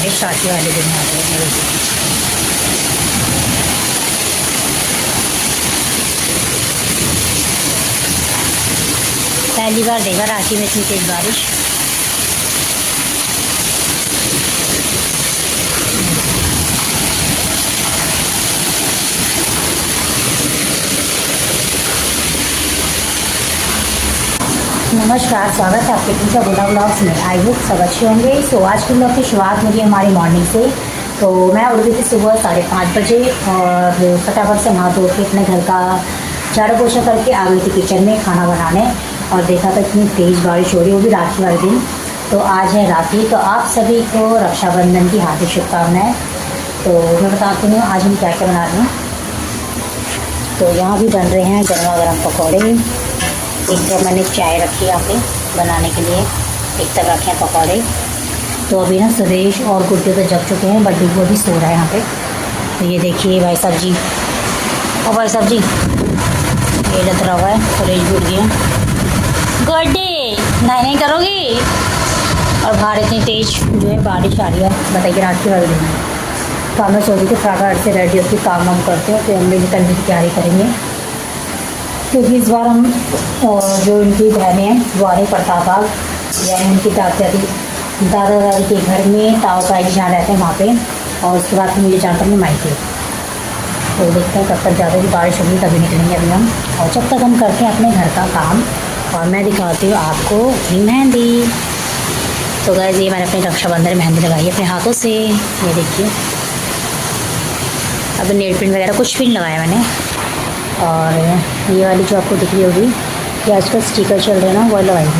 बारिश आती वाले दिन यहाँ पे। पहली बार देखा रांची में इतनी तेज बारिश। नमस्कार, स्वागत है आपके पूजा गोला ब्लॉग्स में। आई होप सब अच्छे होंगे। सो आज के ब्लॉग की शुरुआत होगी हमारी मॉर्निंग से। तो मैं उठ गई थी सुबह 5:30 बजे और फटाफट से नहा धो के अपने घर का झाड़ू पोछा करके आ गई थी किचन में खाना बनाने। और देखा था इतनी तेज़ बारिश हो रही है, वो भी राखी वाले दिन। तो आज है राखी, तो आप सभी को रक्षाबंधन की हार्दिक शुभकामनाएँ। तो मैं बताती हूँ आज हम क्या क्या बना रहे हैं। तो यहाँ भी बन रहे हैं गर्मा गर्म पकौड़े। एक तरफ मैंने चाय रखी यहाँ पे बनाने के लिए, एक तरफ रखे हैं पकौड़े। तो अभी ना सुरेश और गुड्डू तो जग चुके हैं, बट डुगू अभी सो रहा है यहाँ पे। तो ये देखिए भाई साहब जी, और भाई साहब जी ये लतरा हुआ है, सुरेश भी उठ गया। गुड्डी नहीं करोगी। और बाहर इतनी तेज़ जो है बारिश आ रही है, बताइए राखी वाले दिन। तो मैं सोच रही थी फटाफट से रेडी होकर काम वाम करते हैं, तो हम भी निकलने की तैयारी करेंगे। क्योंकि इस बार हम जो इनकी बहनें हैं वो आ रही प्रतापबाग, यानी उनकी दादा दादी के घर में ताऊ ताई जहाँ रहते हैं वहाँ पे। और उसके बाद फिर मुझे जाकर मैं मायके। तो देखते हैं कब तक ज़्यादा की बारिश होगी तभी निकलेंगे अभी हम। और जब तक हम करते हैं अपने घर का काम, और मैं दिखाती हूँ आपको अपनी मेहंदी। तो गाइस ये मैंने अपने रक्षाबंधन में मेहंदी लगाई है अपने हाथों से, ये देखिए। अब नेल पेंट वगैरह कुछ भी नहीं लगाया मैंने। और ये वाली जो आपको दिख रही होगी, ये आजकल स्टिकर चल रहे हैं ना, वो लगाई है।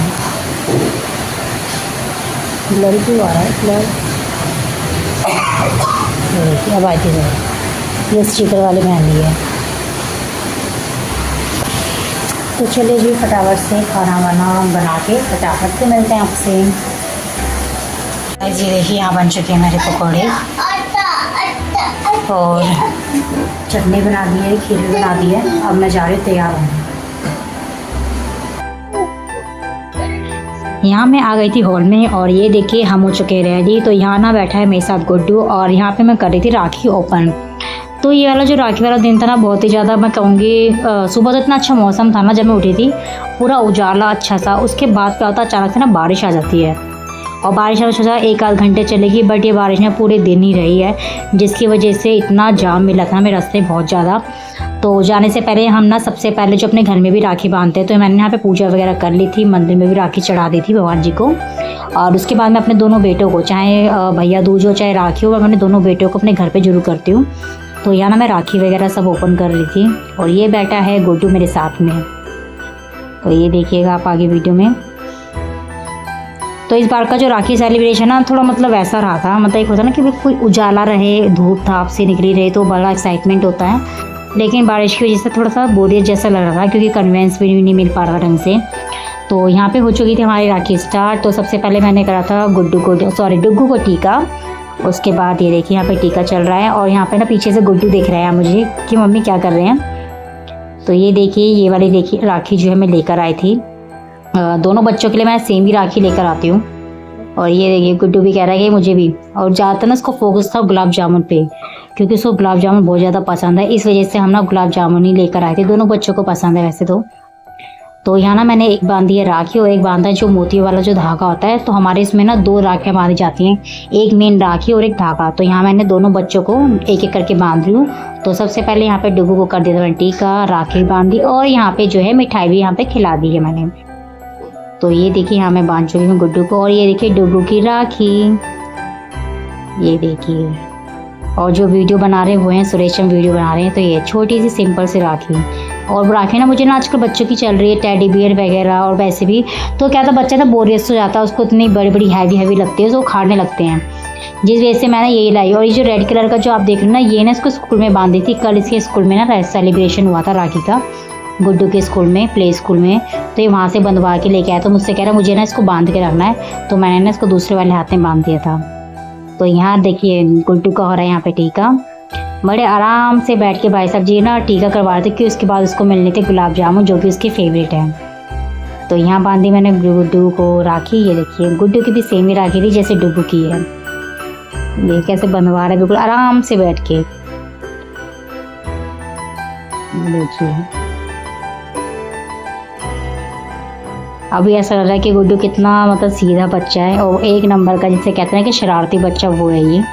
ब्लर क्यों आ रहा है ब्लर? देखिए अब आती है, ये स्टिकर वाली मेहंदी है। तो चलिए जी फटाफट से खाना वाना बना के फटाफट से मिलते हैं आपसे। जी देखिए यहाँ बन चुके हैं मेरे पकौड़े, और चटनी बना दी है, खीर भी बना दी है। अब मैं जा रही हूँ तैयार हूँ। यहाँ मैं आ गई थी हॉल में, और ये देखिए हम हो चुके हैं रेडी। तो यहाँ ना बैठा है मेरे साथ गुड्डू, और यहाँ पे मैं कर रही थी राखी ओपन। तो ये वाला जो राखी वाला दिन था ना, बहुत ही ज़्यादा मैं कहूँगी, सुबह तो इतना अच्छा मौसम था ना जब मैं उठी थी, पूरा उजाला अच्छा सा। उसके बाद क्या होता है, अचानक से ना बारिश आ जाती है, और बारिश में सोचा 1-8 घंटे चलेगी, बट ये बारिश ने पूरे दिन ही रही है, जिसकी वजह से इतना जाम मिला था मेरे रास्ते बहुत ज़्यादा। तो जाने से पहले हम ना सबसे पहले जो अपने घर में भी राखी बांधते हैं, तो मैंने यहाँ पे पूजा वगैरह कर ली थी, मंदिर में भी राखी चढ़ा दी थी भगवान जी को। और उसके बाद मैं अपने दोनों बेटों को, चाहे भैया दूज हो चाहे राखी हो, मैं अपने दोनों बेटों को अपने घर पर जरूर करती हूँ। तो यहाँ ना मैं राखी वगैरह सब ओपन कर रही थी, और ये बैठा है गुड्डू मेरे साथ में। तो ये देखिएगा आप आगे वीडियो में। तो इस बार का जो राखी सेलिब्रेशन ना थोड़ा मतलब ऐसा रहा था, मतलब एक होता ना कि कोई उजाला रहे, धूप धाप से निकली रहे, तो बड़ा एक्साइटमेंट होता है। लेकिन बारिश की वजह से थोड़ा सा बोरियत जैसा लग रहा था, क्योंकि कन्वेंस भी नहीं मिल पा रहा ढंग से। तो यहाँ पे हो चुकी थी हमारी राखी स्टार्ट। तो सबसे पहले मैंने करा था डुग्गू को टीका। उसके बाद ये देखिए यहाँ पे टीका चल रहा है, और यहाँ पे ना पीछे से गुड्डू देख रहा है मुझे कि मम्मी क्या कर रहे हैं। तो ये देखिए ये वाली देखिए राखी जो है मैं लेकर आई थी। दोनों बच्चों के लिए मैं सेम ही राखी लेकर आती हूँ। और ये देखिए गुड्डू भी कह रहा है कि मुझे भी। और ज़्यादातर ना उसको फोकस था गुलाब जामुन पे, क्योंकि उसको गुलाब जामुन बहुत ज़्यादा पसंद है, इस वजह से हम ना गुलाब जामुन ही लेकर आए थे। दोनों बच्चों को पसंद है वैसे तो यहाँ ना मैंने एक बांधी है राखी, और एक बांधा है जो मोतियों वाला जो धागा होता है। तो हमारे इसमें ना 2 राखियाँ बांधी जाती हैं, एक मेन राखी और एक धागा। तो यहाँ मैंने दोनों बच्चों को एक एक करके बांध लूँ। तो सबसे पहले यहाँ पे डुग्गू को कर दिया था मैंने टीका, राखी बांधी, और यहाँ पे जो है मिठाई भी यहाँ पे खिला दी है मैंने। तो ये देखिए यहाँ मैं बांध चुकी हूँ गुड्डू को, और ये देखिए डुग्गू की राखी, ये देखिए। और जो वीडियो बना रहे हुए हैं सुरेश हम वीडियो बना रहे हैं। तो ये छोटी सी सिंपल सी राखी, और राखी ना मुझे ना आजकल बच्चों की चल रही है टेडी बियर वगैरह, और वैसे भी तो क्या था बच्चा ना बोरियत हो जाता है, उसको इतनी बड़ी बड़ी हैवी लगती है, तो खाने लगते हैं, जिस वजह से मैंने यही लाई। और ये जो रेड कलर का जो आप देख रहे हो ना, ये ना इसको स्कूल में बांधी थी। कल इसके स्कूल में ना सेलिब्रेशन हुआ था राखी का, गुड्डू के स्कूल में, प्ले स्कूल में। तो ये वहाँ से बंधवा के लेके आया, तो मुझसे कह रहा मुझे ना इसको बांध के रखना है। तो मैंने ना इसको दूसरे वाले हाथ में बांध दिया था। तो यहाँ देखिए गुड्डू का हो रहा है यहाँ पे टीका। बड़े आराम से बैठ के भाई साहब जी ना टीका करवा रहे थे, कि उसके बाद उसको मिलने थे गुलाब जामुन, जो कि उसके फेवरेट है। तो यहाँ बांधी मैंने गुड्डू को राखी। ये देखिए गुड्डू की भी सेम ही राखी थी जैसे डुग्गू की है। ये कैसे बनवा रहा है बिल्कुल आराम से बैठ के। देखिए अभी ऐसा लग रहा है कि गुड्डू कितना मतलब सीधा बच्चा है और एक नंबर का, जिसे कहते हैं कि शरारती बच्चा वो है ये।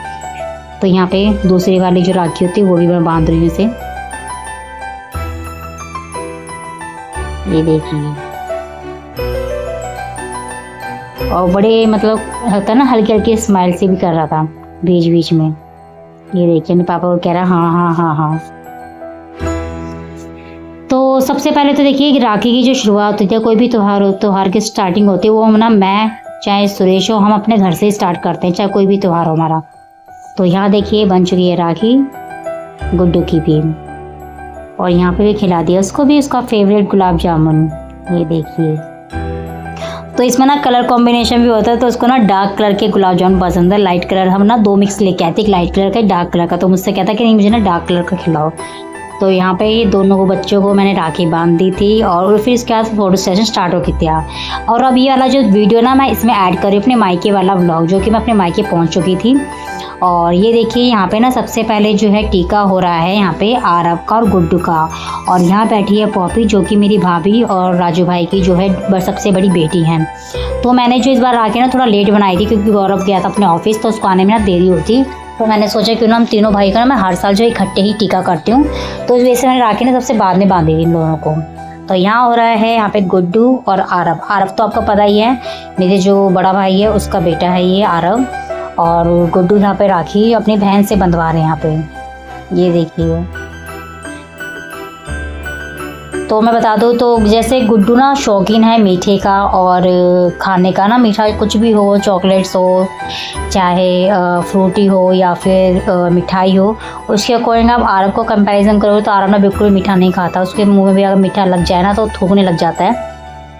तो यहाँ पे दूसरी वाली जो राखी होती है वो भी मैं बांध रही हूँ इसे। ये देखिए और बड़े मतलब होता है ना, हल्की हल्की स्माइल से भी कर रहा था बीच बीच में। ये देखिए अपने पापा को कह रहा हाँ हाँ हाँ हाँ। तो सबसे पहले तो देखिए कि राखी की जो शुरुआत होती है, कोई भी त्योहार की स्टार्टिंग होती है, वो हम ना, मैं चाहे सुरेश हो, हम अपने घर से ही स्टार्ट करते हैं, चाहे कोई भी त्योहार हो हमारा। तो यहाँ देखिए बन चुकी है राखी गुड्डू की भी, और यहाँ पे भी खिला दिया उसको भी उसका फेवरेट गुलाब जामुन। ये देखिए तो इसमें ना कलर कॉम्बिनेशन भी होता है, तो उसको ना डार्क कलर के गुलाब जामुन पसंद है। लाइट कलर हम ना 2 मिक्स लेके आते, एक लाइट कलर का, डार्क कलर का। तो मुझसे कहता कि नहीं मुझे ना डार्क कलर का खिलाओ। तो यहाँ पे ये दोनों को बच्चों को मैंने राखी बांध दी थी और फिर इसके बाद फोटो सेशन स्टार्ट हो गया था। और अब ये वाला जो वीडियो ना मैं इसमें ऐड करी अपने मायके वाला व्लॉग, जो कि मैं अपने मायके पहुँच चुकी थी। और ये देखिए यहाँ पे ना सबसे पहले जो है टीका हो रहा है यहाँ पे आरव का और गुड्डू का। और यहाँ बैठी है पॉपी, जो कि मेरी भाभी और राजू भाई की जो है सबसे बड़ी बेटी है। तो मैंने जो इस बार राखी ना थोड़ा लेट बनाई थी, क्योंकि गौरव गया था अपने ऑफिस, तो उसको आने में ना देरी होती। तो मैंने सोचा क्यों ना हम तीनों भाई का ना मैं हर साल जो इकट्ठे ही टीका करती हूँ, तो इस वजह से मैंने राखी ना सबसे बाद में बांधी थी इन दोनों को। तो यहाँ हो रहा है यहाँ पे गुड्डू और आरव। आरव तो आपको पता ही है, मेरे जो बड़ा भाई है उसका बेटा है ये आरव। और गुड्डू यहाँ पे राखी अपनी बहन से बंधवा रहे हैं यहाँ पे। ये देखिए तो मैं बता दूँ तो जैसे गुड्डू ना शौकीन है मीठे का और खाने का ना, मीठा कुछ भी हो, चॉकलेट्स हो चाहे फ्रूटी हो या फिर मिठाई हो, उसके अकॉर्डिंग आप आरव को कंपैरिजन करोगे तो आरव ना बिल्कुल मीठा नहीं खाता। उसके मुंह में भी अगर मीठा लग जाए ना तो थूकने लग जाता है।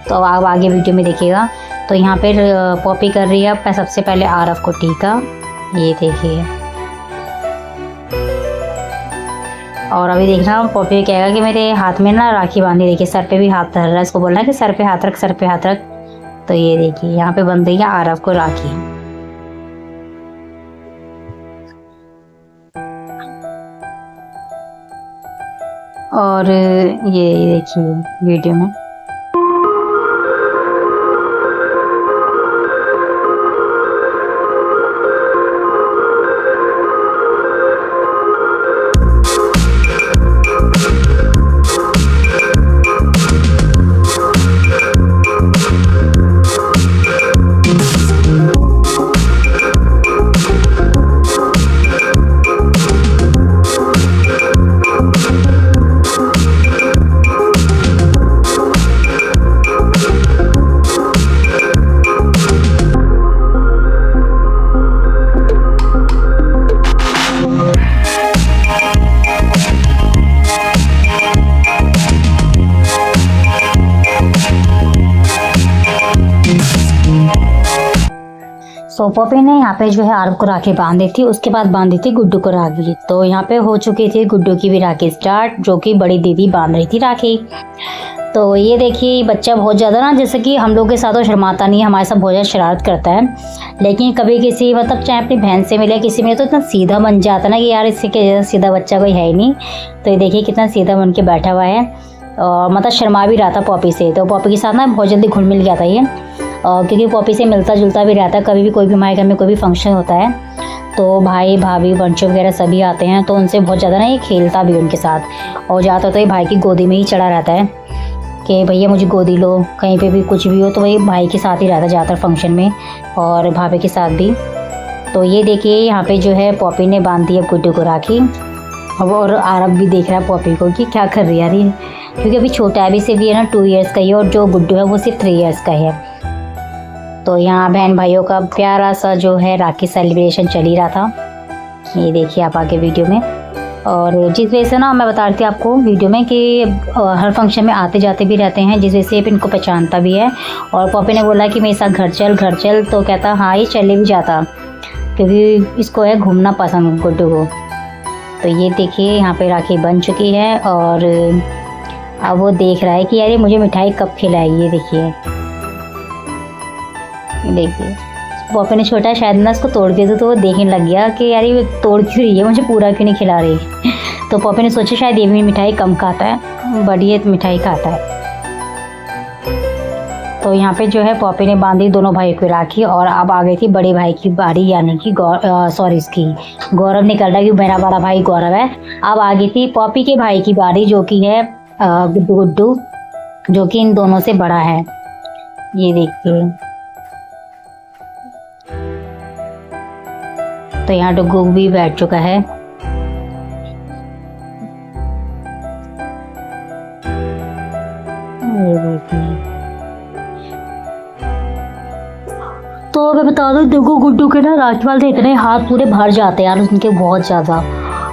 तो आप आगे वीडियो में देखिएगा। तो यहाँ पे पॉपी कर रही है मैं सबसे पहले आरव को टीका। ये देखिए और अभी देखना पॉपी कहेगा कि मेरे हाथ में ना राखी बांधी। देखिए सर पे भी हाथ धर रहा है, इसको बोलना है कि सर पे हाथ रख, सर पे हाथ रख। तो ये देखिए यहाँ पे बंध रही है आरव को राखी। और ये देखिए वीडियो में तो पॉपी ने यहाँ पे जो है आरव को राखी बांधी थी, उसके बाद बांधी थी गुड्डू को राखी। तो यहाँ पे हो चुकी थी गुड्डू की भी राखी स्टार्ट, जो कि बड़ी दीदी बांध रही थी राखी। तो ये देखिए बच्चा बहुत ज़्यादा ना, जैसे कि हम लोग के साथ वो शर्माता नहीं है, हमारे साथ बहुत ज़्यादा शरारत करता है, लेकिन कभी किसी मतलब चाहे अपनी बहन से मिले किसी में तो इतना सीधा बन जाता है ना कि यार इससे क्या सीधा बच्चा कोई है ही नहीं। तो ये देखिए कितना सीधा बन के बैठा हुआ है और मतलब शर्मा भी रहा था पॉपी से। तो पॉपी के साथ ना बहुत जल्दी घुल मिल गया था ये, क्योंकि पॉपी से मिलता जुलता भी रहता है। कभी भी कोई भी हमारे घर में कोई भी फंक्शन होता है तो भाई भाभी बंचो वगैरह सभी आते हैं, तो उनसे बहुत ज़्यादा ना ये खेलता भी उनके साथ। और ज़्यादातर तो ये भाई की गोदी में ही चढ़ा रहता है कि भैया मुझे गोदी लो, कहीं पे भी कुछ भी हो तो वही भाई के साथ ही रहता है ज़्यादातर फंक्शन में, और भाभी के साथ भी। तो ये देखिए यहाँ पे जो है पॉपी ने बांध दी अब गुड्डू को राखी। अब और आरव भी देख रहा है पॉपी को कि क्या कर रही है यार ये, क्योंकि अभी छोटा है, अभी सिर्फ ये ना 2 ईयर्स का ही है और जो गुड्डू है वो सिर्फ 3 ईयर्स का है। तो यहाँ बहन भाइयों का प्यारा सा जो है राखी सेलिब्रेशन चल ही रहा था। ये देखिए आप आगे वीडियो में। और जिस वजह से ना मैं बता रही थी आपको वीडियो में कि हर फंक्शन में आते जाते भी रहते हैं, जिस वजह से इनको पहचानता भी है। और पॉपी ने बोला कि मेरे साथ घर चल, तो कहता हाँ ये चले भी जाता, क्योंकि इसको है घूमना पसंद गुड्डू को। तो ये देखिए यहाँ पे राखी बन चुकी है और अब वो देख रहा है कि यार ये मुझे मिठाई कब खिलाएगी। ये देखिए पॉपी ने छोटा शायद ना उसको तोड़ के दूँ, तो वो देखने लग गया कि यार ये तोड़ क्यों रही है, मुझे पूरा क्यों नहीं खिला रही। तो पॉपी ने सोचा शायद ये भी मिठाई कम खाता है, बट ये मिठाई खाता है। तो यहाँ पे जो है पॉपी ने बांधी दोनों भाई को राखी, और अब आ गई थी बड़े भाई की बारी, यानी कि इसकी गौरव निकल रहा है, क्योंकि मेरा बड़ा भाई गौरव है। अब आ गई थी पॉपी के भाई की बारी, जो कि है गुड्डू गुड्डू, जो कि इन दोनों से बड़ा है। ये देखिए, तो यहाँ डुग्गू भी बैठ चुका है। ये देखिए, तो मैं बता दूं डुग्गू गुड्डू के ना राखी वाले इतने हाथ पूरे भर जाते हैं यार उनके, बहुत ज़्यादा।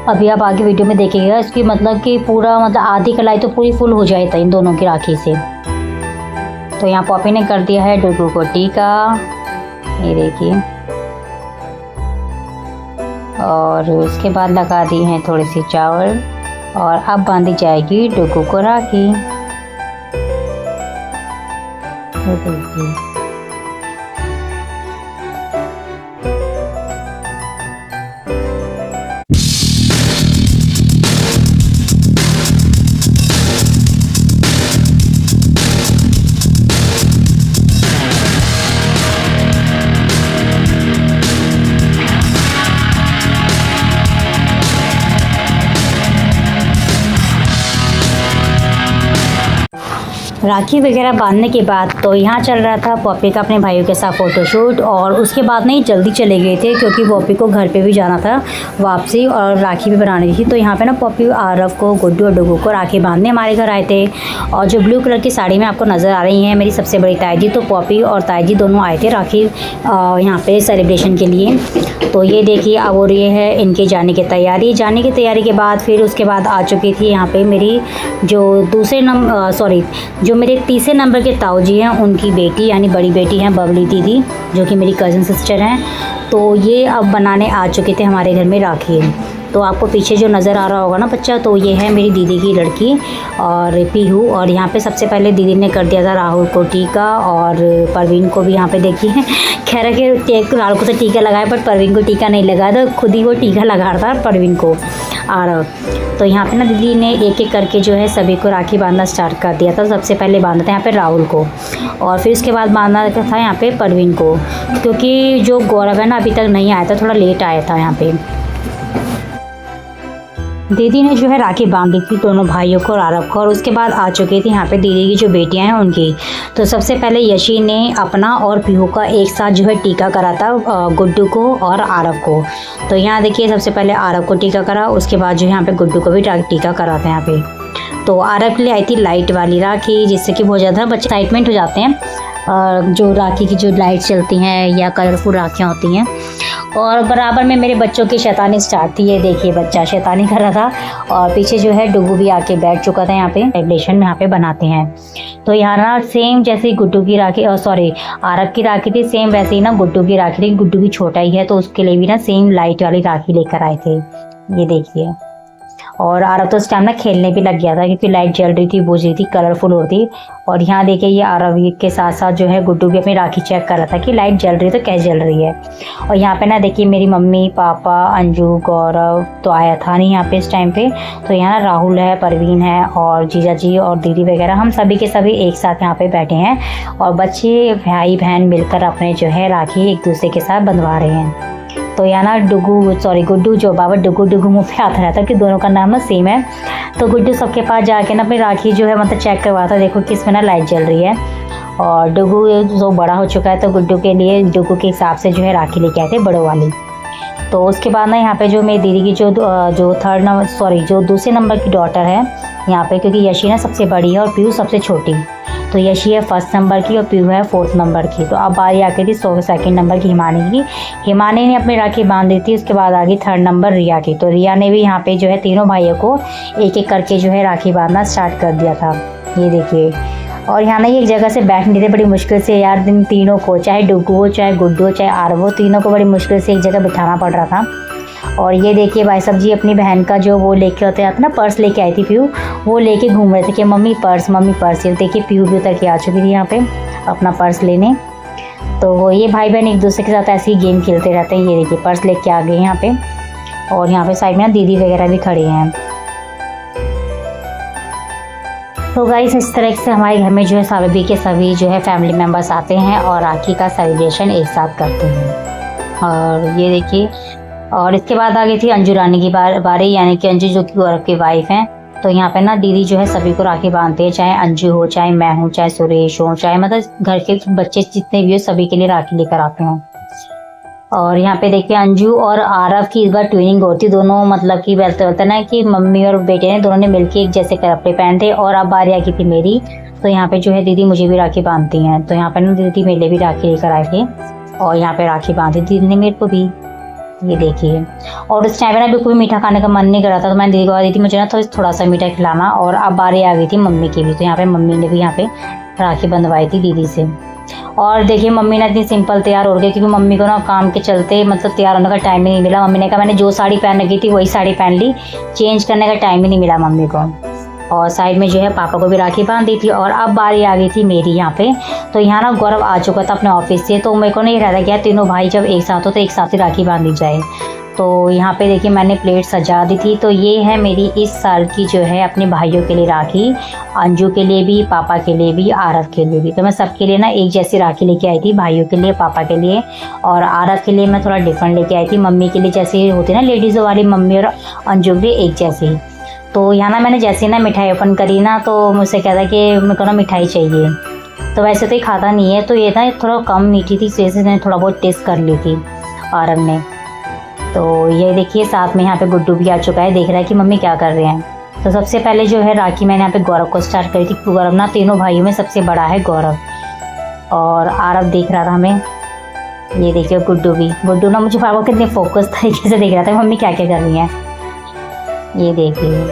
अभी आप आगे वीडियो में देखिएगा, इसकी मतलब कि पूरा मतलब आधी कलाई तो पूरी फुल हो जाए था इन दोनों की राखी से। तो यहाँ पॉपी ने कर दिया है डुग्गू को टीका, ये देखिए, और उसके बाद लगा दी हैं थोड़ी सी चावल, और अब बांधी जाएगी डुग्गू को राखी। ये देखिए, राखी वगैरह बांधने के बाद तो यहाँ चल रहा था पॉपी का अपने भाइयों के साथ फ़ोटोशूट, और उसके बाद नहीं जल्दी चले गए थे, क्योंकि पॉपी को घर पे भी जाना था वापसी, और राखी भी बनानी थी। तो यहाँ पे ना पॉपी आरव को, गुड्डू और डुग्गू को राखी बांधने हमारे घर आए थे। और जो ब्लू कलर की साड़ी में आपको नज़र आ रही हैं मेरी सबसे बड़ी ताई जी, तो पॉपी और ताई जी दोनों आए थे राखी यहाँ पर सेलिब्रेशन के लिए। तो ये देखिए, अब हो रही है इनके जाने की तैयारी। जाने की तैयारी के बाद फिर उसके बाद आ चुकी थी यहाँ पे मेरी जो जो मेरे तीसरे नंबर के ताऊ जी हैं, उनकी बेटी यानी बड़ी बेटी हैं बबली दीदी, जो कि मेरी कज़न सिस्टर हैं। तो ये अब बनाने आ चुके थे हमारे घर में राखी। तो आपको पीछे जो नज़र आ रहा होगा ना बच्चा, तो ये है मेरी दीदी की लड़की और पीहू। और यहाँ पे सबसे पहले दीदी ने कर दिया था राहुल को टीका, और परवीन को भी यहाँ पे देखिए। खैर के राहुल को तो टीका लगाया, बट परवीन को टीका नहीं लगाया, तो खुद ही वो टीका लगा रहा था परवीन को। और तो यहाँ पे ना दीदी ने एक एक करके जो है सभी को राखी बांधना स्टार्ट कर दिया था। सबसे पहले बांधा था यहाँ पे राहुल को, और फिर उसके बाद बांधना था यहाँ पे परवीन को, क्योंकि जो गौरव है ना अभी तक नहीं आया था, थोड़ा लेट आया था यहाँ पे। दीदी ने जो है राखी बांध दी थी दोनों भाइयों को और आरव को, और उसके बाद आ चुकी थी यहाँ पे दीदी की जो बेटियां हैं उनकी। तो सबसे पहले यशी ने अपना और पीहू का एक साथ जो है टीका करा था गुड्डू को और आरव को। तो यहाँ देखिए, सबसे पहले आरव को टीका करा, उसके बाद जो है यहाँ पे गुड्डू को भी टीका करा था यहाँ पे। तो आरव के लिए आई थी लाइट वाली राखी, जिससे कि बहुत ज़्यादा बच्चे एक्साइटमेंट हो जाते हैं, जो राखी की जो लाइट चलती हैं या कलरफुल राखियाँ होती हैं। और बराबर में मेरे बच्चों की शैतानी स्टार्ट थी। ये देखिए, बच्चा शैतानी कर रहा था, और पीछे जो है डुग्गू भी आके बैठ चुका था यहाँ पे। सेलिब्रेशन में यहाँ पे बनाते हैं, तो यहाँ ना सेम जैसे गुड्डू की राखी आरव की राखी थी, सेम वैसे ही ना गुड्डू की राखी थी। गुड्डू की छोटा ही है, तो उसके लिए भी ना सेम लाइट वाली राखी लेकर आए थे। ये देखिए, और आरव तो उस टाइम ना खेलने भी लग गया था, क्योंकि लाइट जल रही थी, बुझ रही थी, कलरफुल हो रही थी। और यहाँ देखिए, ये आरव के साथ साथ जो है गुड्डू भी अपनी राखी चेक कर रहा था कि लाइट जल रही है तो कैसे जल रही है। और यहाँ पे ना देखिए, मेरी मम्मी पापा अंजू गौरव तो आया था नहीं यहाँ पे इस टाइम पे। तो यहाँ राहुल है, परवीन है, और जीजा जी और दीदी वगैरह, हम सभी के सभी एक साथ यहाँ पे बैठे हैं, और बच्चे भाई बहन मिलकर अपने जो है राखी एक दूसरे के साथ बंधवा रहे हैं। तो यहाँ ना गुड्डू जो बाबा डुग्गू मुँह पे आता रहता है कि दोनों का नाम ना सेम है। तो गुड्डू सबके पास जाके ना अपनी राखी जो है मतलब चेक करवाता, देखो कि इसमें ना लाइट जल रही है। और डुग्गू जो बड़ा हो चुका है, तो गुड्डू के लिए डुग्गू के हिसाब से जो है राखी लेके आए थे बड़ों वाली। तो उसके बाद ना यहाँ पे जो मेरी दीदी की जो दूसरे नंबर की डॉटर है यहाँ पे, क्योंकि यशी ना सबसे बड़ी है और पीहू सबसे छोटी। तो यशी है फर्स्ट नंबर की और पीहू है फोर्थ नंबर की। तो अब बारी आ गई थी सेकंड नंबर की हिमानी की। हिमानी ने अपनी राखी बांध दी थी। उसके बाद आ गई थर्ड नंबर रिया की। तो रिया ने भी यहाँ पे जो है तीनों भाइयों को एक एक करके जो है राखी बांधना स्टार्ट कर दिया था। ये देखिए, और यहाँ ना ये एक जगह से बैठ नहीं थे, बड़ी मुश्किल से यार दिन तीनों को, चाहे डुग्गू हो, चाहे गुड्डू हो, चाहे आरव हो, तीनों को बड़ी मुश्किल से एक जगह बिठाना पड़ रहा था। और ये देखिए भाई साहब जी अपनी बहन का जो वो लेके होते हैं ना, पर्स लेके आई थी पीहू, वो लेके घूम रहे थे कि मम्मी पर्स। ये देखिए पीहू भी उतर के आ चुकी थी यहाँ पे अपना पर्स लेने। तो वो ये भाई बहन एक दूसरे के साथ ऐसे ही गेम खेलते रहते हैं। ये देखिए पर्स लेके आ गए यहाँ पे, और यहाँ पे साइड में ना दीदी वगैरह भी खड़े हैं। तो गाइस इस तरह से हमारे घर में जो है सभी के सभी जो है फैमिली मेम्बर्स आते हैं और राखी का सेलिब्रेशन एक साथ करते हैं। और ये देखिए, और इसके बाद आ गई थी अंजू रानी की बारी, यानी कि अंजू जो कि गौरव की वाइफ हैं। तो यहाँ पे ना दीदी जो है सभी को राखी बांधते हैं, चाहे अंजू हो, चाहे मैं हूँ, चाहे सुरेश हो, चाहे मतलब घर के बच्चे जितने भी हो सभी के लिए राखी लेकर आते हैं। और यहाँ पे देखिए अंजू और आरव की इस बार ट्विनिंग होती, दोनों मतलब कि बोलते ना कि मम्मी और बेटे ने दोनों ने मिलकर एक जैसे कपड़े पहने थे। और अब बारी आ गई थी मेरी, तो यहाँ पे जो है दीदी मुझे भी राखी बांधती हैं। तो यहाँ पे ना दीदी मेरे लिए भी राखी लेकर आए थे और यहाँ पे राखी बांधी दीदी ने मेरे को भी। ये देखिए, और उस टाइम पे ना बिल्कुल मीठा खाने का मन नहीं कर रहा था, तो मैंने दीदी को कहा दीदी मुझे ना थोड़ा सा मीठा खिलाना। और अब बारी आ गई थी मम्मी की भी, तो यहाँ पे मम्मी ने भी यहाँ पे राखी बंधवाई थी दीदी से। और देखिए मम्मी ना इतनी सिंपल तैयार हो गई, क्योंकि मम्मी को ना काम के चलते मतलब तैयार होने का टाइम ही नहीं मिला। मम्मी ने कहा मैंने जो साड़ी पहन रखी थी वही साड़ी पहन ली, चेंज करने का टाइम ही नहीं मिला मम्मी को। और साइड में जो है पापा को भी राखी बांध दी थी। और अब बारी आ गई थी मेरी यहाँ पे। तो यहाँ ना गौरव आ चुका था अपने ऑफिस से, तो मेरे को नहीं रहता कि यार तीनों भाई जब एक साथ हो तो एक साथ ही राखी बांधी जाए। तो यहाँ पे देखिए मैंने प्लेट सजा दी थी। तो ये है मेरी इस साल की जो है अपने भाइयों के लिए राखी, अंजू के लिए भी, पापा के लिए भी, आरव के लिए भी। तो मैं सबके लिए ना एक जैसी राखी लेके आई थी, भाइयों के लिए, पापा के लिए, और आरव के लिए मैं थोड़ा डिफरेंट लेके आई थी। मम्मी के लिए जैसे होती है ना लेडीज़ों वाली, मम्मी और अंजू के लिए एक जैसी। तो यहाँ ना मैंने जैसे ना मिठाई ओपन करी ना, तो मुझसे कहता कि मेरे को ना मिठाई चाहिए। तो वैसे तो ये खाता नहीं है, तो ये ना थोड़ा कम मीठी थी, इस वजह से मैंने थोड़ा बहुत टेस्ट कर ली थी आरव ने। तो ये देखिए साथ में यहाँ पे गुड्डू भी आ चुका है, देख रहा है कि मम्मी क्या कर रहे हैं। तो सबसे पहले जो है राखी मैंने यहाँ पे गौरव को स्टार्ट करी थी। गौरव ना तीनों भाइयों में सबसे बड़ा है गौरव, और आरव देख रहा था हमें। ये देखिए गुड्डू ना मुझे पापा कितने फोकस तरीके से देख रहा था मम्मी क्या क्या कर रही हैं। ये देखिए,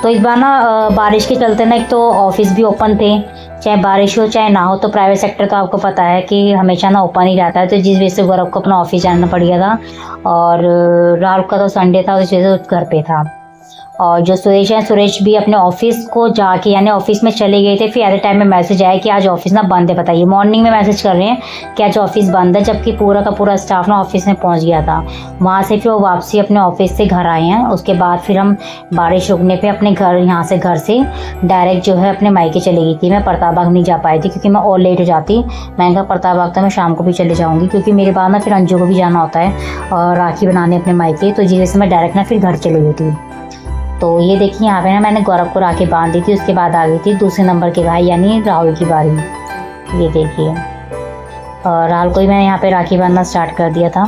तो इस बार ना बारिश के चलते ना एक तो ऑफिस भी ओपन थे, चाहे बारिश हो चाहे ना हो। तो प्राइवेट सेक्टर तो आपको पता है कि हमेशा ना ओपन ही रहता है, तो जिस वजह से गौरव को अपना ऑफिस जाना पड़ गया था। और राहुल का तो संडे था, उस वजह से घर पे था। और जो सुरेश है, सुरेश भी अपने ऑफिस को जाके यानी ऑफिस में चले गए थे। फिर एट टाइम में मैसेज आया कि आज ऑफिस ना बंद है। बताइए, मॉर्निंग में मैसेज कर रहे हैं कि आज ऑफिस बंद है, जबकि पूरा का पूरा स्टाफ ना ऑफिस में पहुंच गया था। वहाँ से फिर वो वापसी अपने ऑफिस से घर आए हैं। उसके बाद फिर हम बारिश रुकने पर अपने घर से डायरेक्ट जो है अपने मायके चली गई थी। मैं प्रताप बाग नहीं जा पाई थी क्योंकि मैं और लेट हो जाती। मैंने कहा प्रताप बाग तो मैं शाम को भी चले जाऊँगी, क्योंकि मेरे बाद ना फिर अंजू को भी जाना होता है और राखी बनाने अपने मायके। तो जिस वजह से मैं डायरेक्ट ना फिर घर चली गई थी। तो ये देखिए यहाँ पे ना मैंने गौरव को राखी बांध दी थी। उसके बाद आ गई थी दूसरे नंबर के भाई यानी राहुल की बारी। ये देखिए, और राहुल को ही मैंने यहाँ पे राखी बांधना स्टार्ट कर दिया था।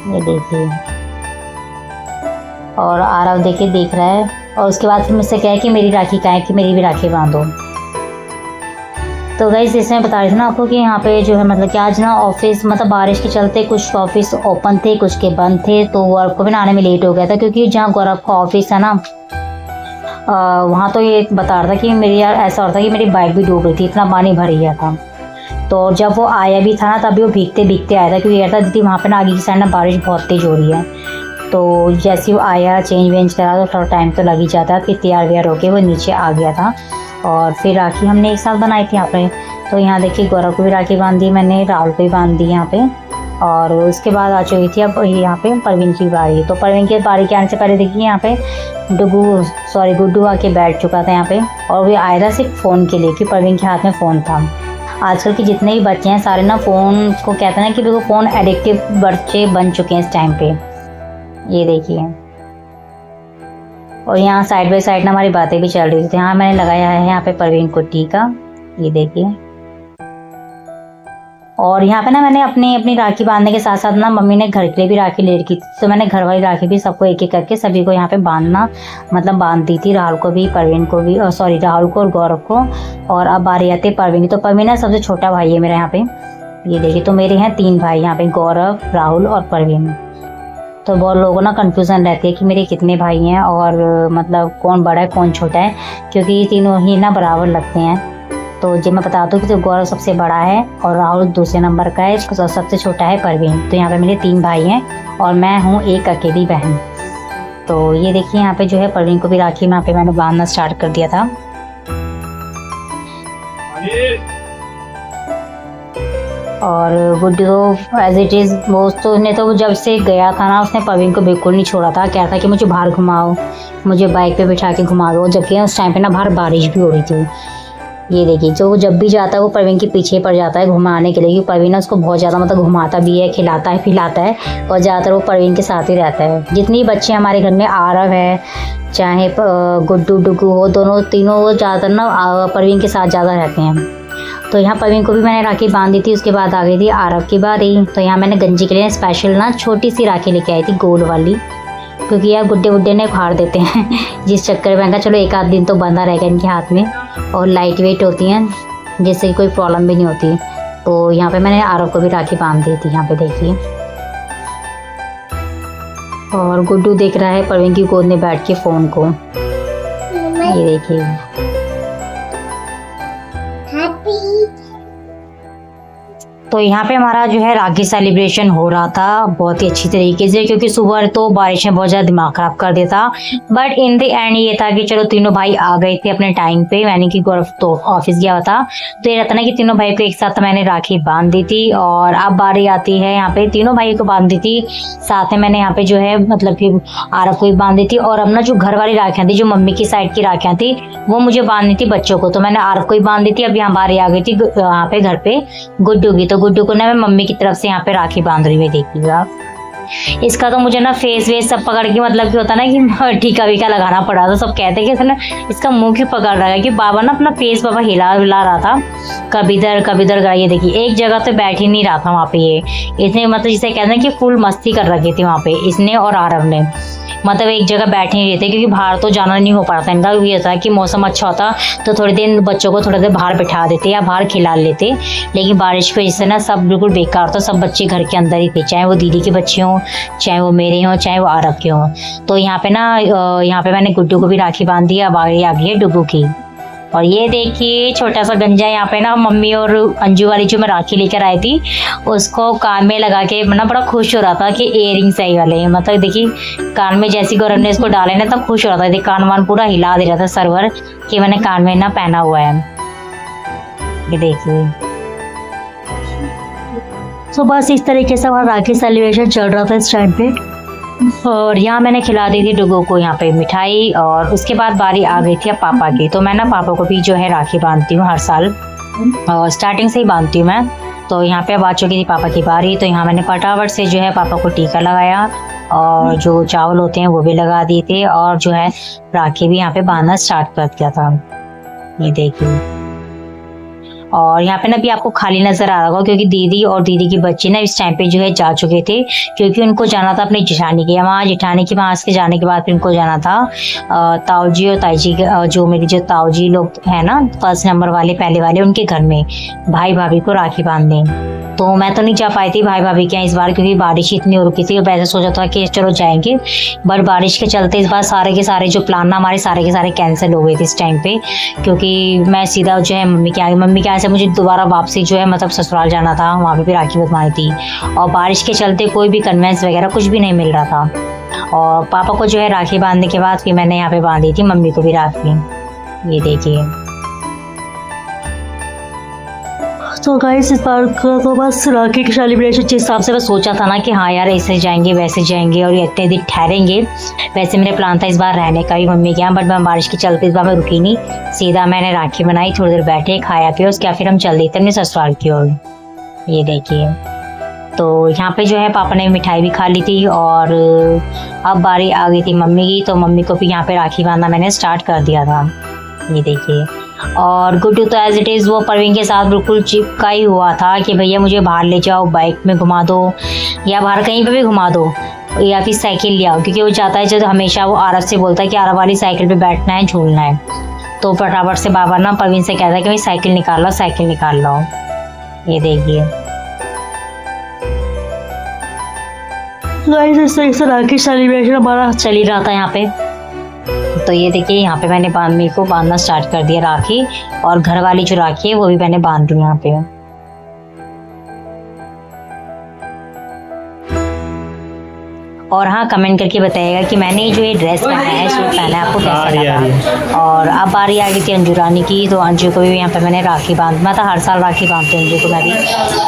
ये देखिए, और आरव देखिए देख रहा है। और उसके बाद फिर मुझसे कहा कि मेरी राखी कहाँ है, कि मेरी भी राखी बांधो। तो गाइस इसमें बता रही थी ना आपको कि यहाँ पे जो है मतलब कि आज ना ऑफिस मतलब बारिश के चलते कुछ ऑफिस ओपन थे, कुछ के बंद थे। तो गौरव को भी ना आने में लेट हो गया था, क्योंकि जहाँ गौरव का ऑफिस है ना वहाँ तो ये बता रहा था कि मेरी यार ऐसा हो रहा था कि मेरी बाइक भी डूब रही थी, इतना पानी भर गया था। तो जब वो आया भी था ना तभी वो भीगते भीगते आया था, क्योंकि कहता दीदी वहाँ पर ना आगे की साइड ना बारिश बहुत तेज़ हो रही है। तो जैसे वो आया चेंज वेंज करा तो थोड़ा टाइम तो लग ही जाता। फिर तैयार व्यार होके वो नीचे आ गया था। और फिर राखी हमने एक साथ बनाई थी यहाँ पे। तो यहाँ देखिए गौरव को भी राखी बांध दी मैंने, राहुल को भी बांध दी यहाँ पे। और उसके बाद आ चुकी थी अब यहाँ पे परवीन की बारी। तो परवीन की बारी के आने से पहले देखिए यहाँ पे गुड्डू आके बैठ चुका था यहाँ पे। और वो आया था सिर्फ फ़ोन के लिए, कि परवीन के हाथ में फ़ोन था। आजकल के जितने भी बच्चे हैं सारे ना फ़ोन को कहते हैं ना कि बिल्कुल फ़ोन एडिक्टिव बच्चे बन चुके हैं इस टाइम पे। ये देखिए, और यहाँ साइड बाई साइड ना हमारी बातें भी चल रही थी। यहाँ मैंने लगाया है यहाँ पे परवीन को टीका। ये देखिए, और यहाँ पे ना मैंने अपनी राखी बांधने के साथ साथ ना मम्मी ने घर के लिए भी राखी ले रखी थी। तो मैंने घर वाली राखी भी सबको एक एक करके सभी को यहाँ पे बांधना मतलब बांध दी थी। राहुल को भी, परवीन को भी, राहुल को और गौरव को। और अब बारी आती है परवीन। तो परवीन ना सबसे छोटा भाई है मेरा यहाँ पे। ये देखिए, तो मेरे हैं 3 भाई यहाँ पे, गौरव, राहुल और परवीन। तो बहुत लोगों ना कन्फ्यूज़न रहती है कि मेरे कितने भाई हैं और मतलब कौन बड़ा है कौन छोटा है, क्योंकि तीनों ही ना बराबर लगते हैं। तो जब मैं बता दूँ कि तो गौरव सबसे बड़ा है और राहुल दूसरे नंबर का है, सबसे छोटा है परवीन। तो यहाँ पे मेरे 3 भाई हैं और मैं हूँ एक अकेली बहन। तो ये देखिए यहाँ पे जो है परवीन को भी राखी यहाँ पे मैंने बांधना स्टार्ट कर दिया था। और गुड्डू तो एज इट इज़ वो तो उसने तो जब से गया था ना उसने पवीन को बिल्कुल नहीं छोड़ा था, कहता था कि मुझे बाहर घुमाओ, मुझे बाइक पे बिठा के घुमा दो, जबकि उस टाइम पे ना बाहर बारिश भी हो रही थी। ये देखिए जो वो जब भी जाता है वो परवीन के पीछे पड़ जाता है घुमाने के लिए, क्योंकि परवीन ना उसको बहुत ज़्यादा मतलब घुमाता भी है, खिलाता है, पिलाता है, और ज़्यादातर वो परवीन के साथ ही रहता है। जितनी बच्चे हमारे घर में, आरव है चाहे गुड्डू डुगू हो, दोनों तीनों वो ज़्यादातर ना परवीन के साथ ज़्यादा रहते हैं। तो यहाँ परवीन को भी मैंने राखी बांध दी थी। उसके बाद आ गई थी आरव की बारी। तो यहाँ मैंने गंजी के लिए स्पेशल ना छोटी सी राखी लेके आई थी, गोल वाली, क्योंकि यार गुड्डे गुड्डे ने फाड़ देते हैं जिस चक्कर में कहा चलो एक आध दिन तो बंधा रहेगा इनके हाथ में, और लाइट वेट होती हैं जिससे कोई प्रॉब्लम भी नहीं होती। तो यहाँ पे मैंने आरव को भी राखी बांध दी थी, यहाँ पे देखिए। और गुड्डू देख रहा है परवीन की गोद में बैठ के फ़ोन को, ये देखिए। तो यहाँ पे हमारा जो है राखी सेलिब्रेशन हो रहा था बहुत ही अच्छी तरीके से, क्योंकि सुबह तो बारिश में बहुत ज़्यादा दिमाग खराब कर देता, बट इन द एंड ये था कि चलो तीनों भाई आ गए थे अपने टाइम पे, यानी कि गौरव तो ऑफिस गया हुआ था, तो ये रहता ना कि तीनों भाई को एक साथ मैंने राखी बांध दी थी। और अब बारी आती है यहाँ पे तीनों भाई को बांध दी थी, साथ में मैंने यहाँ पे जो है मतलब कि आरव को भी बांध दी थी। और अब ना जो घर वाली राखियाँ थी, जो मम्मी की साइड की राखियाँ थी, वो मुझे बांधनी थी बच्चों को, तो मैंने आरव को ही बांध दी थी। अब यहाँ बारी आ गई थी यहाँ पे घर पे गुड्डू की, तो गुड्डू को ना मैं मम्मी की तरफ से यहाँ पे राखी बांध रही हुई देखिएगा। इसका तो मुझे ना फेस वेस सब पकड़ के मतलब कि होता ना कि टीका वीका लगाना पड़ा, तो सब कहते कि ना इसका मुंह क्यों पकड़ रहा है, कि बाबा ना अपना फेस बाबा हिला रहा था, कभी इधर गया। ये देखिए एक जगह तो बैठ ही नहीं रहा था वहाँ पे, ये इसने मतलब जिसे कहते हैं कि फुल मस्ती कर रखी थी वहाँ पे इसने और आरव ने, मतलब एक जगह बैठ नहीं रहे थे, क्योंकि बाहर तो जाना नहीं हो पा रहा था इनका। ये था कि मौसम अच्छा होता तो थोड़ी देर बच्चों को थोड़ी देर बाहर बिठा देते या बाहर खिला लेते, लेकिन बारिश की वजह से ना सब बिल्कुल बेकार था, सब बच्चे घर के अंदर ही थे, चाहे वो दीदी के बच्चे हों, चाहे वो मेरे हों, चाहे वो आरव के हों। तो यहाँ पे ना यहाँ पे मैंने गुड्डू को भी राखी बांध दी। अब आ गई है डुगू की। और ये देखिए छोटा सा गंजा यहाँ पे ना मम्मी और अंजू वाली जो मैं राखी लेकर आई थी उसको कान में लगा के ना बड़ा खुश हो रहा था कि इयररिंग सही वाले, मतलब देखिए कान में जैसी गौरव ने इसको डाले ना तब खुश हो रहा था, कान वान पूरा हिला दे रहा था सरवर कि मैंने कान में ना पहना हुआ है। ये देखिए तो बस इस तरीके से हमारा राखी सेलिब्रेशन चल रहा था इस टाइम पे। और यहाँ मैंने खिला दी थी डुगू को यहाँ पे मिठाई। और उसके बाद बारी आ गई थी अब पापा की। तो मैं ना पापा को भी जो है राखी बांधती हूँ हर साल, और स्टार्टिंग से ही बांधती हूँ मैं। तो यहाँ पे अब आ चुकी थी पापा की बारी। तो यहाँ मैंने फटाफट से जो है पापा को टीका लगाया, और जो चावल होते हैं वो भी लगा दिए थे, और जो है राखी भी यहाँ पे बांधना स्टार्ट कर दिया था। ये देखिए और यहाँ पे ना भी आपको खाली नजर आ रहा होगा, क्योंकि दीदी और दीदी के बच्चे ना इस टाइम पे जो है जा चुके थे, क्योंकि उनको जाना था अपनी जेठानी के वहाँ। जेठानी के वहाँ से जाने के बाद फिर उनको जाना था ताऊ जी और ताई जी, जो मेरी जो ताऊ जी लोग है ना फर्स्ट नंबर वाले पहले वाले, उनके घर में भाई भाभी को राखी बांधने। तो मैं तो नहीं जा पाई थी भाई भाभी के यहाँ इस बार, क्योंकि बारिश इतनी हो रुकी थी। वैसे सोचा था कि चलो जाएंगे, बट बारिश के चलते इस बार सारे के सारे जो प्लान ना हमारे सारे के सारे कैंसिल हो गए थे इस टाइम पे, क्योंकि मैं सीधा जो है मम्मी के यहाँ से मुझे दोबारा वापसी जो है मतलब ससुराल जाना था, वहाँ पे भी राखी बंधवानी थी। और बारिश के चलते कोई भी कन्वेंस वगैरह कुछ भी नहीं मिल रहा था। और पापा को जो है राखी बांधने के बाद फिर मैंने यहाँ पे बांधी थी मम्मी को भी राखी। ये देखिए तो गाइस इस बार का तो बस राखी की सेलिब्रेशन जिस हिसाब से मैं सोचा था ना कि हाँ यार ऐसे जाएंगे वैसे जाएंगे और इतने दिन ठहरेंगे, वैसे मेरे प्लान था इस बार रहने का भी मम्मी के यहाँ, बट मैं बारिश के चलते इस बार मैं रुकी नहीं, सीधा मैंने राखी बनाई, थोड़ी देर बैठे खाया पिया, उसके बाद फिर हम चल देते अपने ससुराल की ओर। ये देखिए तो यहाँ पे जो है पापा ने मिठाई भी खा ली थी। और अब बारी आ गई थी मम्मी की, तो मम्मी को भी यहाँ पे राखी बांधना मैंने स्टार्ट कर दिया था। ये देखिए और गुड्डू तो एज इट इज़ वो परवीन के साथ बिल्कुल चिपका ही हुआ था कि भैया मुझे बाहर ले जाओ, बाइक में घुमा दो या बाहर कहीं पे भी घुमा दो, या फिर साइकिल ले आओ, क्योंकि वो चाहता है जब हमेशा वो आरव से बोलता है कि आरव वाली साइकिल पे बैठना है, झूलना है। तो फटाफट से बाबा ना परवीन से कहता है कि भाई साइकिल निकाल लो, साइकिल निकाल लो। ये देखिए इस तरीके से राखी सेलिब्रेशन हमारा चल ही रहा था यहाँ पे। तो ये देखिए यहाँ पे मैंने मम्मी को बांधना स्टार्ट कर दिया राखी, और घर वाली जो राखी है वो भी मैंने बांध दी यहाँ पे। और हाँ कमेंट करके बताइएगा कि मैंने जो ये ड्रेस पहना है, सूट पहना है, आपको कैसा लगा। और अब बारी आ गई थी अंजू रानी की, तो अंजू को भी यहाँ पे मैंने राखी मैं तो हर साल राखी बांधती हूँ अंजू को मैं भी,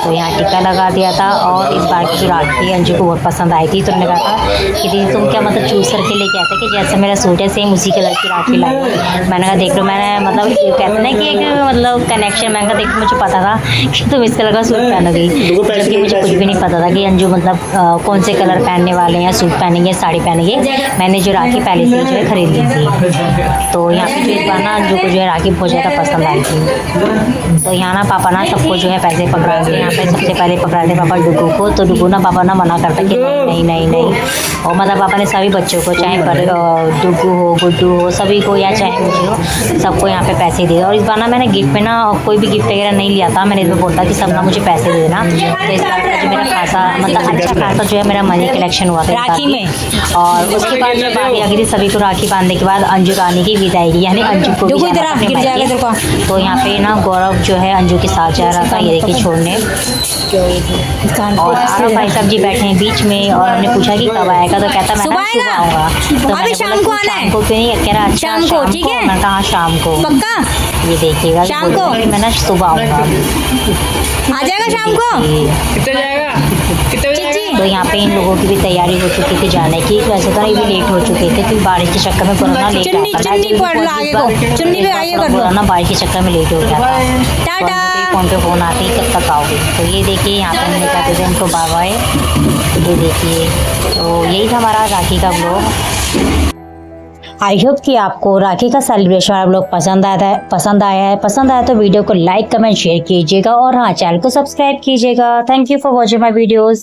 तो यहाँ टिक्का लगा दिया था। और इस बार की जो राखी है अंजू को बहुत पसंद आई थी, तो उन्होंने कहा था कि दीदी तुम क्या मतलब चूज़ करके लेके आते कि जैसा मेरा सूट है सेम उसी कलर की राखी लाई। मैंने कहा देख लो, मैंने मतलब कहते ना कि एक मतलब कनेक्शन, मैंने कहा देख मुझे पता था कि तुम इस कलर का सूट पहनोगी, जबकि मुझे कुछ भी नहीं पता था कि अंजू मतलब कौन से कलर पहनने वाले हैं, सूट पहनेंगे साड़ी पहनेंगे। मैंने जो राखी पहले से जो है खरीद ली थी। तो यहाँ पे जो इस बार ना अंजू को जो है राखी बहुत ज़्यादा पसंद आई थी। तो यहाँ ना पापा ना सबको जो है पैसे पकड़ा थे। यहाँ पे सबसे पहले पकड़ा थे पापा डुगू को, तो डुगू ना पापा ना मना करता कि नहीं नहीं नहीं। और मतलब पापा ने सभी बच्चों को, चाहे डुगू हो, गुड्डू हो, सभी को या चाहे मुझे हो, सबको यहाँ पे पैसे दिए। और इस बार ना मैंने गिफ्ट में ना कोई भी गिफ्ट वगैरह नहीं लिया था, मैंने इसमें बोला कि सब ना मुझे पैसे दे देना। तो इस बार का जो मेरा खासा मतलब अच्छा खासा जो है मेरा मनी कलेक्शन हुआ था राखी में। और उसके बाद जब बारी आ गई थी सभी को राखी बांधने के बाद अंजू रानी की विदाई, यानी अंजू को तो यहाँ पे ना गौरव जो है अंजू के साथ जा रहा था, ये देखिए छोड़ने। और आरव भाई साहब जी बैठे हैं बीच में, और हमने पूछा कि कब आएगा, तो कहता मैं ना सुबह आऊँगा। तो मैंने शाम को क्यों नहीं, कह रहा अच्छा शाम को, ठीक है। मैं कहा शाम को पक्का, ये देखिएगा शाम को मैं ना सुबह आऊँगा, आ जाएगा शाम को। कितने जाएगा, कितने जाएगा। तो यहाँ पे इन लोगों की भी तैयारी हो चुकी थी जाने की। वैसे तो ये भी लेट हो चुके थे क्योंकि बारिश के चक्कर में कोरोना लेट कोरोना बारिश के चक्कर में लेट हो गया था। फ़ोन पे फ़ोन आते ही कब तक आओगे। तो ये देखिए यहाँ पे मैंने कहते थे उनको बाबा है, ये देखिए। तो यही था हमारा राखी का ब्लॉग। आई होप कि आपको राखी का सेलिब्रेशन आप लोग पसंद आया तो वीडियो को लाइक कमेंट शेयर कीजिएगा, और हाँ चैनल को सब्सक्राइब कीजिएगा। Thank you for watching my videos.